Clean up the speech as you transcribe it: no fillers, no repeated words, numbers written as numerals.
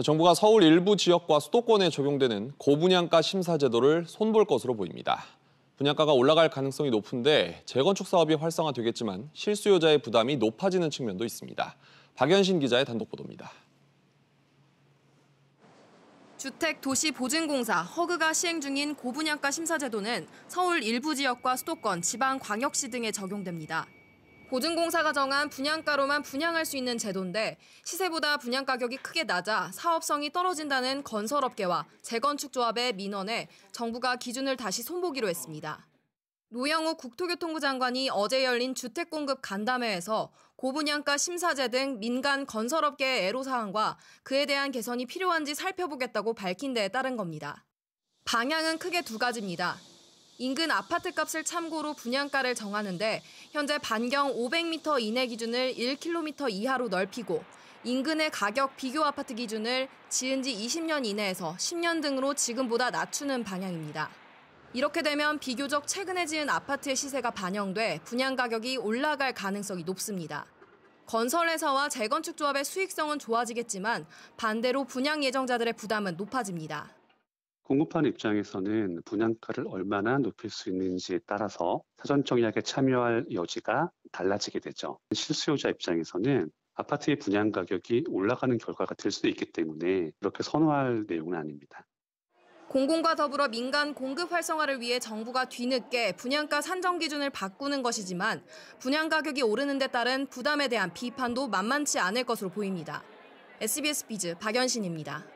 정부가 서울 일부 지역과 수도권에 적용되는 고분양가 심사 제도를 손볼 것으로 보입니다. 분양가가 올라갈 가능성이 높은데 재건축 사업이 활성화되겠지만 실수요자의 부담이 높아지는 측면도 있습니다. 박연신 기자의 단독 보도입니다. 주택도시보증공사 허그가 시행 중인 고분양가 심사 제도는 서울 일부 지역과 수도권, 지방광역시 등에 적용됩니다. 보증공사가 정한 분양가로만 분양할 수 있는 제도인데 시세보다 분양가격이 크게 낮아 사업성이 떨어진다는 건설업계와 재건축 조합의 민원에 정부가 기준을 다시 손보기로 했습니다. 노영욱 국토교통부 장관이 어제 열린 주택공급 간담회에서 고분양가 심사제 등 민간 건설업계의 애로사항과 그에 대한 개선이 필요한지 살펴보겠다고 밝힌 데에 따른 겁니다. 방향은 크게 두 가지입니다. 인근 아파트값을 참고로 분양가를 정하는데 현재 반경 500m 이내 기준을 1km 이하로 넓히고 인근의 가격 비교 아파트 기준을 지은 지 20년 이내에서 10년 등으로 지금보다 낮추는 방향입니다. 이렇게 되면 비교적 최근에 지은 아파트의 시세가 반영돼 분양 가격이 올라갈 가능성이 높습니다. 건설회사와 재건축 조합의 수익성은 좋아지겠지만 반대로 분양 예정자들의 부담은 높아집니다. 공급하는 입장에서는 분양가를 얼마나 높일 수 있는지에 따라서 사전 청약에 참여할 여지가 달라지게 되죠. 실수요자 입장에서는 아파트의 분양 가격이 올라가는 결과가 될 수도 있기 때문에 그렇게 선호할 내용은 아닙니다. 공공과 더불어 민간 공급 활성화를 위해 정부가 뒤늦게 분양가 산정 기준을 바꾸는 것이지만 분양 가격이 오르는 데 따른 부담에 대한 비판도 만만치 않을 것으로 보입니다. SBS 비즈 박연신입니다.